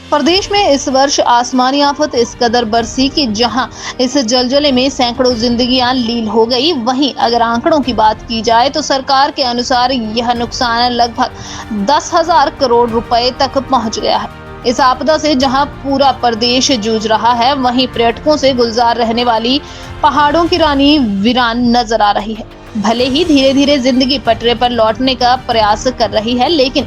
प्रदेश में इस वर्ष आसमानी आफत इस कदर बरसी कि जहां इस जलजले में सैकड़ों जिंदगियां लील हो गई, वहीं अगर आंकड़ों की बात की जाए तो सरकार के अनुसार यह नुकसान लगभग 10,000 करोड़ रुपए तक पहुंच गया है। इस आपदा से जहां पूरा प्रदेश जूझ रहा है, वहीं पर्यटकों से गुलजार रहने वाली पहाड़ों की रानी वीरान नजर आ रही है। भले ही धीरे धीरे जिंदगी पटरे पर लौटने का प्रयास कर रही है, लेकिन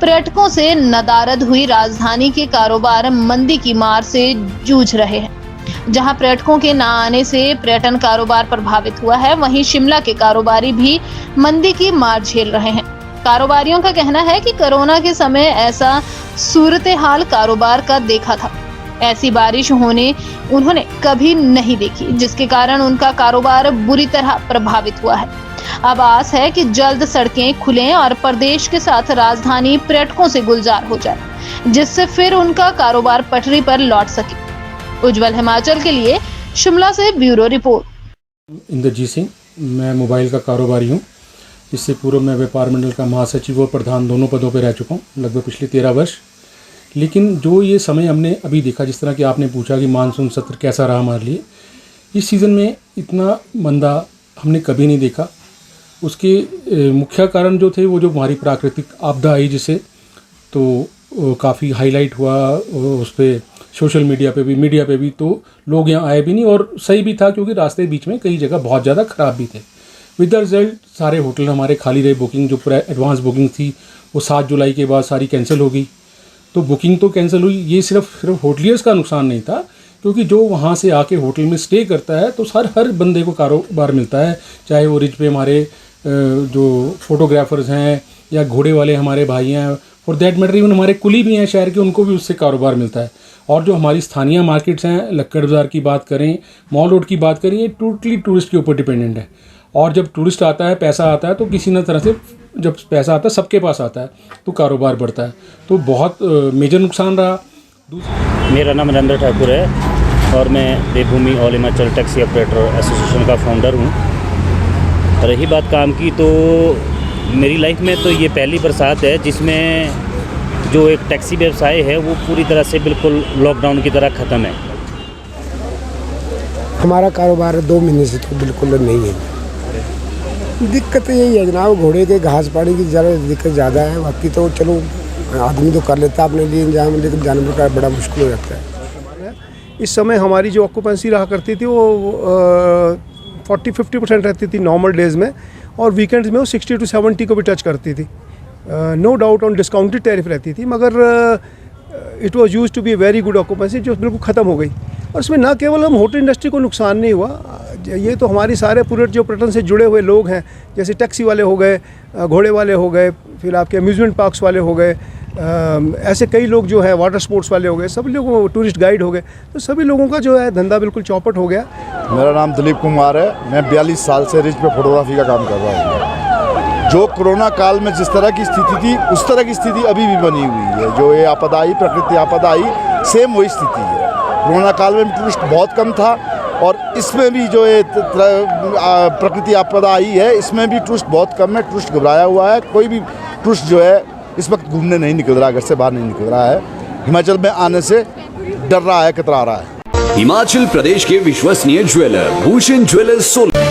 पर्यटकों से नदारद हुई राजधानी के कारोबार मंदी की मार से जूझ रहे हैं। जहां पर्यटकों के न आने से पर्यटन कारोबार प्रभावित हुआ है, वहीं शिमला के कारोबारी भी मंदी की मार झेल रहे हैं। कारोबारियों का कहना है कि कोरोना के समय ऐसा सूरत हाल कारोबार का देखा था। ऐसी बारिश उन्होंने कभी नहीं देखी, जिसके कारण उनका कारोबार बुरी तरह प्रभावित हुआ है। अब आस है कि जल्द सड़कें खुलें और प्रदेश के साथ राजधानी पर्यटकों से गुलजार हो जाए, जिससे फिर उनका कारोबार पटरी पर लौट सके। उज्जवल हिमाचल के लिए शिमला से ब्यूरो रिपोर्ट। इंद्रजीत सिंह, मैं मोबाइल का कारोबारी हूँ। इससे पूर्व मैं व्यापार मंडल का महासचिव और प्रधान दोनों पदों पर रह चुका हूँ लगभग पिछले 13 वर्ष। लेकिन जो ये समय हमने अभी देखा, जिस तरह कि आपने पूछा कि मानसून सत्र कैसा रहा हमारे लिए, इस सीज़न में इतना मंदा हमने कभी नहीं देखा। उसके मुख्य कारण जो थे, वो जो हमारी प्राकृतिक आपदा आई जिसे, तो काफ़ी हाईलाइट हुआ उस पर सोशल मीडिया पे भी, तो लोग यहाँ आए भी नहीं, और सही भी था क्योंकि रास्ते बीच में कई जगह बहुत ज़्यादा ख़राब भी थे। विद द रिजल्ट सारे होटल हमारे खाली रहे। बुकिंग जो एडवांस बुकिंग थी वो 7 जुलाई के बाद सारी कैंसिल हो गई। तो बुकिंग तो कैंसिल हुई। ये सिर्फ होटलियर्स का नुकसान नहीं था, क्योंकि जो वहाँ से आके होटल में स्टे करता है तो हर बंदे को कारोबार मिलता है, चाहे वो रिच पे हमारे जो फोटोग्राफर्स हैं या घोड़े वाले हमारे भाई हैं, फॉर दैट मैटर इवन हमारे कुली भी हैं शहर के, उनको भी उससे कारोबार मिलता है। और जो हमारी स्थानीय मार्केट्स हैं, लक्कड़ बाज़ार की बात करें, मॉल रोड की बात करें, ये टोटली टूरिस्ट के ऊपर डिपेंडेंट है। और जब टूरिस्ट आता है, पैसा आता है, तो किसी न तरह से जब पैसा आता है सबके पास आता है, तो कारोबार बढ़ता है। तो बहुत मेजर नुकसान रहा। मेरा नाम नरेंद्र ठाकुर है और मैं Devbhoomi all Himachal taxi operator association का फाउंडर हूँ। रही बात काम की, तो मेरी लाइफ में तो ये पहली बरसात है जिसमें जो एक टैक्सी व्यवसाय है वो पूरी तरह से बिल्कुल लॉकडाउन की तरह ख़त्म है। हमारा कारोबार 2 महीने से तो बिल्कुल नहीं है। दिक्कत यही है जनाब, घोड़े के घास पानी की ज़रा दिक्कत ज़्यादा है। बाकी तो चलो आदमी तो कर लेता अपने लिए इंतजाम, लेकिन जानवर का बड़ा मुश्किल हो जाता है। इस समय हमारी जो ऑक्यूपेंसी रहा करती थी वो 40-50% रहती थी नॉर्मल डेज़ में, और वीकेंड्स में वो 60 to 70 को भी टच करती थी। No doubt on discounted tariff रहती थी, मगर it was used to be very good occupancy, जो बिल्कुल ख़त्म हो गई। और इसमें ना केवल हम होटल इंडस्ट्री को नुकसान नहीं हुआ, ये तो हमारी सारे पूरे जो पर्यटन से जुड़े हुए लोग हैं, जैसे टैक्सी वाले हो गए, घोड़े वाले हो गए, फिर आपके अम्यूज़मेंट पार्क्स वाले हो गए, ऐसे कई लोग जो है वाटर स्पोर्ट्स वाले हो गए, सब लोगों, टूरिस्ट गाइड हो गए, तो सभी लोगों का जो है धंधा बिल्कुल चौपट हो गया। मेरा नाम दिलीप कुमार है। मैं 42 साल से रिच पे फोटोग्राफी का काम कर रहा हूँ। जो कोरोना काल में जिस तरह की स्थिति थी, उस तरह की स्थिति अभी भी बनी हुई है। जो ये आपदा आई, प्रकृति आपदा आई, सेम वही स्थिति है। कोरोना काल में टूरिस्ट बहुत कम था, और इसमें भी जो ये प्रकृति आपदा आई है, इसमें भी टूरिस्ट बहुत कम है। टूरिस्ट घबराया हुआ है। कोई भी टूरिस्ट जो है इस वक्त घूमने नहीं निकल रहा, घर से बाहर नहीं निकल रहा है। हिमाचल में आने से डर रहा है, कतरा रहा है। हिमाचल प्रदेश के विश्वसनीय ज्वेलर भूषण ज्वेलर्स सोलन।